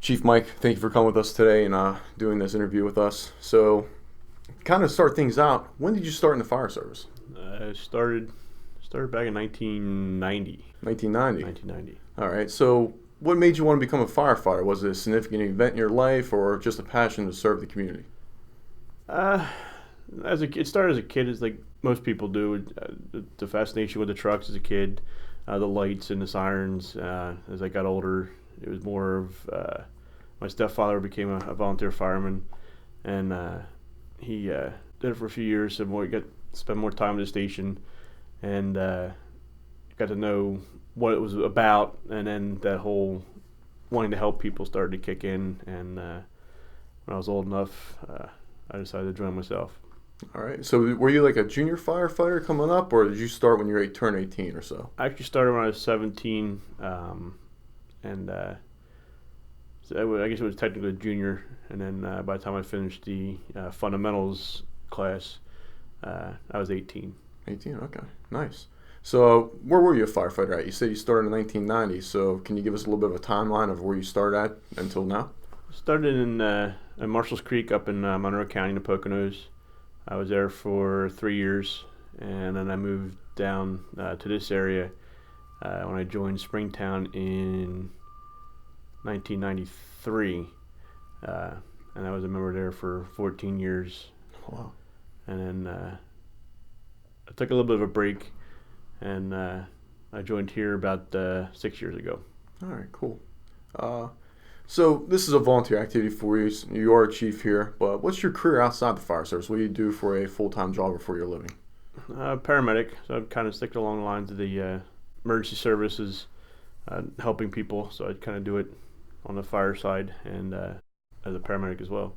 Chief Mike, thank you for coming with us today and doing this interview with us. So, kind of start things out, when did you start in the fire service? I started back in 1990. 1990? 1990. All right, so what made you want to become a firefighter? Was it a significant event in your life or just a passion to serve the community? It started as a kid, as like most people do. The fascination with the trucks as a kid, the lights and the sirens. As I got older, it was more of my stepfather became a volunteer fireman, and he did it for a few years. So he got to spend more time at the station, and got to know what it was about. And then that whole wanting to help people started to kick in. And when I was old enough, I decided to join myself. All right, so were you like a junior firefighter coming up, or did you start when you turned 18 or so? I actually started when I was 17, and so I guess it was technically a junior. And then by the time I finished the fundamentals class, I was 18. 18, okay, nice. So where were you a firefighter at? You said you started in 1990, so can you give us a little bit of a timeline of where you started at until now? Started in Marshall's Creek up in Monroe County, the Poconos. I was there for 3 years, and then I moved down to this area when I joined Springtown in 1993, and I was a member there for 14 years. Wow. And then I took a little bit of a break, and I joined here about 6 years ago. All right, cool. So this is a volunteer activity for you. You are a chief here, but what's your career outside the fire service? What do you do for a full-time job or for your living? Paramedic, so I'm kind of sticking along the lines of the emergency services, helping people. So I kind of do it on the fire side and as a paramedic as well.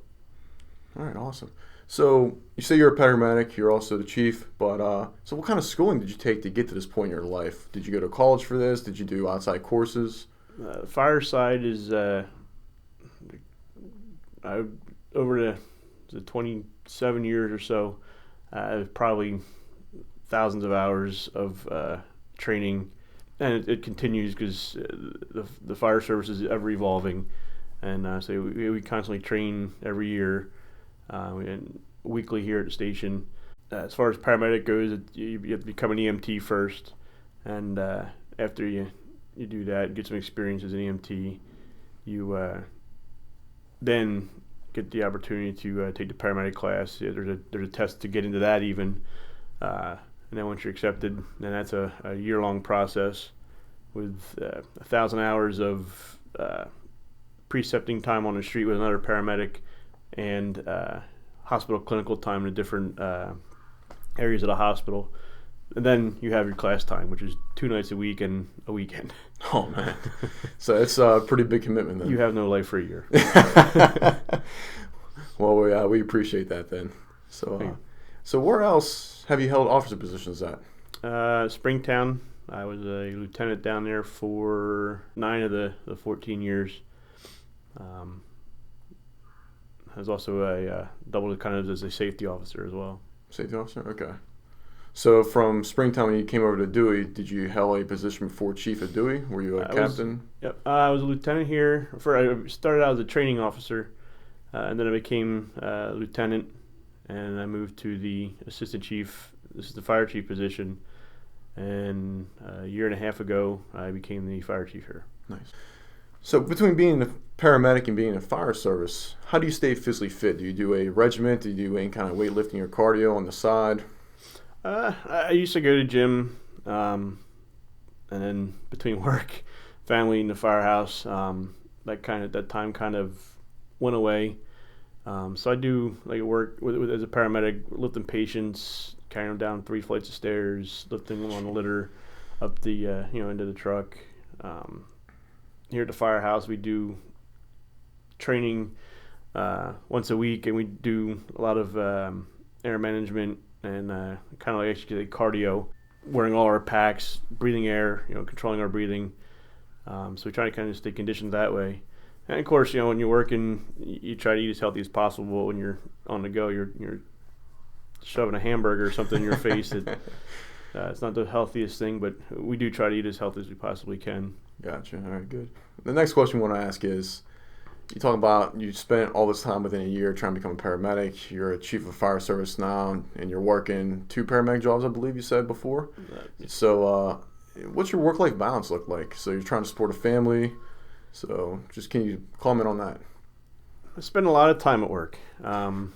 All right, awesome. So you say you're a paramedic, you're also the chief, but so what kind of schooling did you take to get to this point in your life? Did you go to college for this? Did you do outside courses? Fire side is over the 27 years or so, probably thousands of hours of training, and it continues because the fire service is ever evolving, and so we constantly train every year, and weekly here at the station. As far as paramedic goes, you have to become an EMT first, and after you do that, get some experience as an EMT, you then get the opportunity to take the paramedic class. There's a test to get into that even, and then once you're accepted, then that's a year-long process with 1,000 hours of precepting time on the street with another paramedic, and hospital clinical time in the different areas of the hospital. And then you have your class time, which is 2 nights a week and a weekend. Oh, man. So it's a pretty big commitment then. You have no life for a year. Well, we appreciate that then. So where else have you held officer positions at? Springtown. I was a lieutenant down there for 9 of the 14 years. I was also a doubled kind of as a safety officer as well. Safety officer? Okay. So from Springtown, when you came over to Dewey, did you hold a position before chief at Dewey? Were you a captain? Yep. I was a lieutenant here. I started out as a training officer, and then I became lieutenant, and I moved to the assistant chief. This is the fire chief position, and a year and a half ago, I became the fire chief here. Nice. So between being a paramedic and being in fire service, how do you stay physically fit? Do you do a regiment? Do you do any kind of weightlifting or cardio on the side? I used to go to gym, and then between work, family, and the firehouse, that time kind of went away. So I do like work as a paramedic, lifting patients, carrying them down 3 flights of stairs, lifting them on the litter up the into the truck. Here at the firehouse, we do training once a week, and we do a lot of air management and kind of like actually cardio, wearing all our packs, breathing air, controlling our breathing. So we try to kind of stay conditioned that way. And of course, when you're working, you try to eat as healthy as possible. When you're on the go, you're shoving a hamburger or something in your face. It's not the healthiest thing, but we do try to eat as healthy as we possibly can. Gotcha. All right, good. The next question I want to ask is, You talk about you spent all this time within a year trying to become a paramedic. You're a chief of fire service now, and you're working 2 paramedic jobs, I believe you said before. So, what's your work-life balance look like? So you're trying to support a family. So just can you comment on that? I spend a lot of time at work, and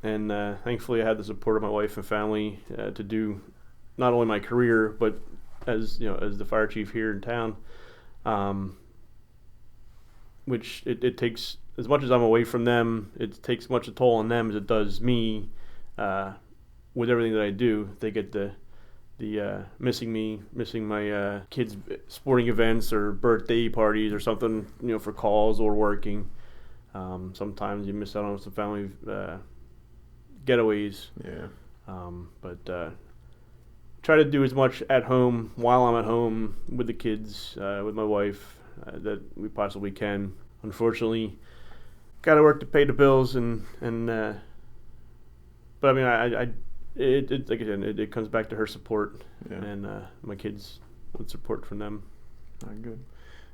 thankfully I had the support of my wife and family to do not only my career, but as the fire chief here in town. Which it takes, as much as I'm away from them, it takes much a toll on them as it does me with everything that I do. They get the missing my kids' sporting events or birthday parties or something, for calls or working. Sometimes you miss out on some family getaways. Yeah. But try to do as much at home while I'm at home with the kids, with my wife, that we possibly can. Unfortunately, got to work to pay the bills, but I mean, it like again, it comes back to her support, and my kids with support from them. All right, good.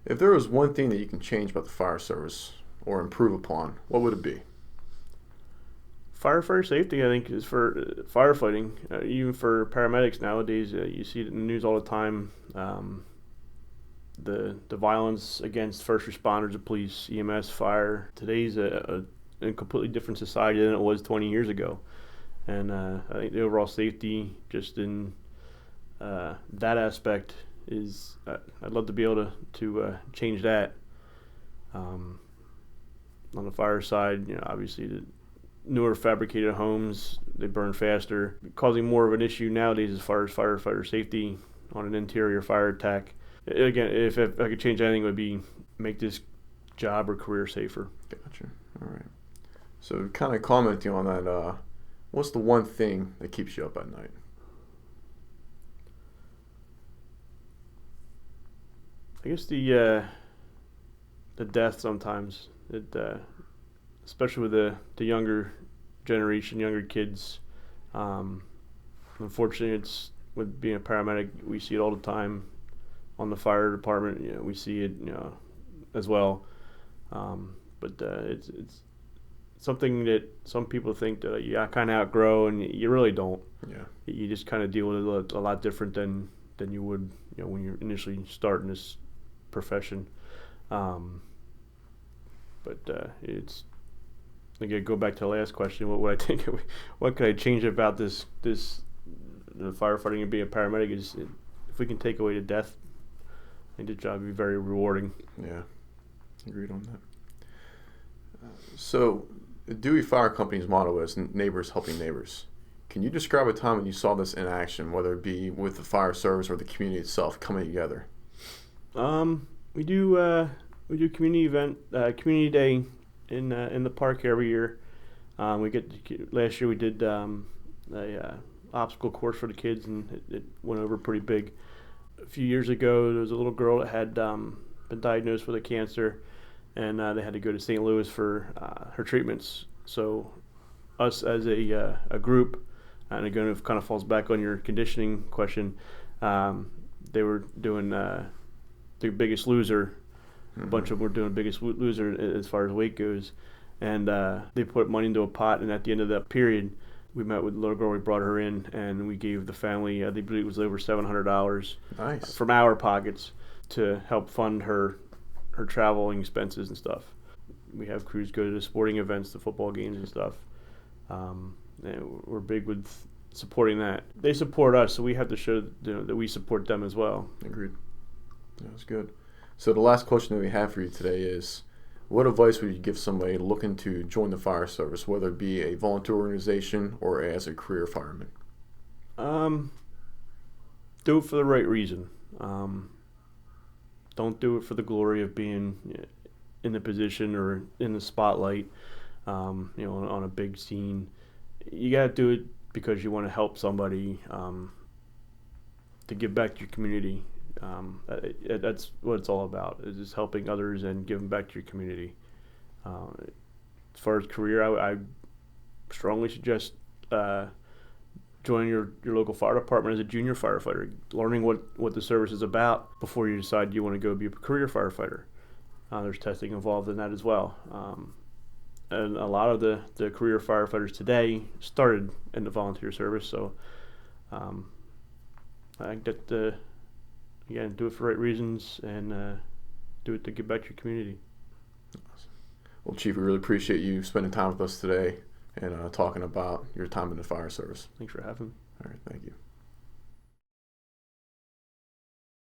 If there was one thing that you can change about the fire service or improve upon, what would it be? Firefighter safety, I think, is for firefighting. Even for paramedics nowadays, you see it in the news all the time. The violence against first responders, the police, EMS, fire. Today's a completely different society than it was 20 years ago. And I think the overall safety, just in that aspect, is I'd love to be able to change that. On the fire side, obviously the newer fabricated homes, they burn faster, causing more of an issue nowadays as far as firefighter safety on an interior fire attack. Again, if I could change anything, it would be make this job or career safer. Gotcha. All right. So kind of commenting on that, what's the one thing that keeps you up at night? I guess the death sometimes. Especially with the younger generation, younger kids. Unfortunately, it's with being a paramedic, we see it all the time. On the fire department, we see it, as well. But it's something that some people think that you kind of outgrow, and you really don't. Yeah. You just kind of deal with it a lot different than you would, when you initially start in this profession. But it's, again, go back to the last question. What would I think? What could I change about the firefighting and being a paramedic? Is if we can take away the death, I think the job would be very rewarding. Yeah, agreed on that. So, the Dewey Fire Company's motto is "Neighbors helping neighbors." Can you describe a time when you saw this in action, whether it be with the fire service or the community itself coming together? We do community community day in the park every year. Last year we did a obstacle course for the kids, and it went over pretty big. A few years ago, there was a little girl that had been diagnosed with a cancer, and they had to go to St. Louis for her treatments. So us as a group, and again, it kind of falls back on your conditioning question, they were doing the Biggest Loser. A bunch of them were doing Biggest Loser as far as weight goes. And they put money into a pot, and at the end of that period, we met with the little girl, we brought her in, and we gave the family, I believe it was over $700 from our pockets to help fund her traveling expenses and stuff. We have crews go to the sporting events, the football games and stuff. And we're big with supporting that. They support us, so we have to show that we support them as well. Agreed. That's good. So the last question that we have for you today is, what advice would you give somebody looking to join the fire service, whether it be a volunteer organization or as a career fireman? Do it for the right reason. Don't do it for the glory of being in the position or in the spotlight, on a big scene. You got to do it because you want to help somebody, to give back to your community. That's what it's all about, is just helping others and giving back to your community. As far as career, I strongly suggest joining your local fire department as a junior firefighter, learning what the service is about before you decide you want to go be a career firefighter. There's testing involved in that as well. And a lot of the career firefighters today started in the volunteer service, so I think that, again, do it for the right reasons and do it to give back to your community. Well, Chief, we really appreciate you spending time with us today and talking about your time in the fire service. Thanks for having me. All right, thank you.